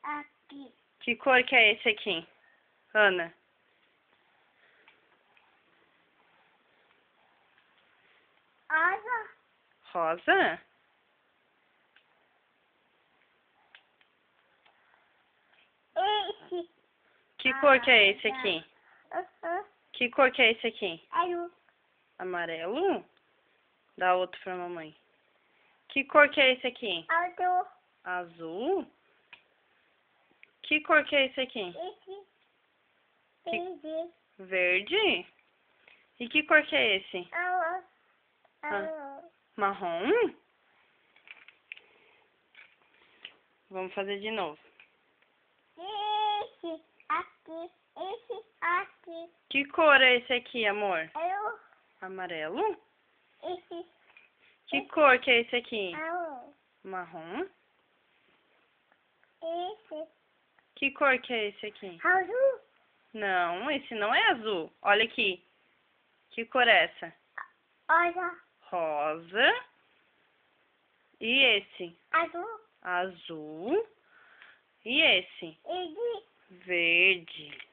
aqui. Que cor que é esse aqui, Ana? Rosa. Rosa? Esse. Que cor que é esse aqui? Que cor que é esse aqui? Azul. Amarelo? Dá outro pra mamãe. Que cor que é esse aqui? Azul. Azul? Que cor que é esse aqui? Esse. Verde. Verde? E que cor que é esse? Marrom? Vamos fazer de novo. Esse aqui. Esse aqui. Que cor é esse aqui, amor? Azul. Amarelo? Esse. Que cor que é esse aqui? Azul. Marrom? Esse. Que cor que é esse aqui? Azul. Não, esse não é azul. Olha aqui. Que cor é essa? Rosa. Rosa. E esse? Azul. Azul. E esse? Esse. Verde.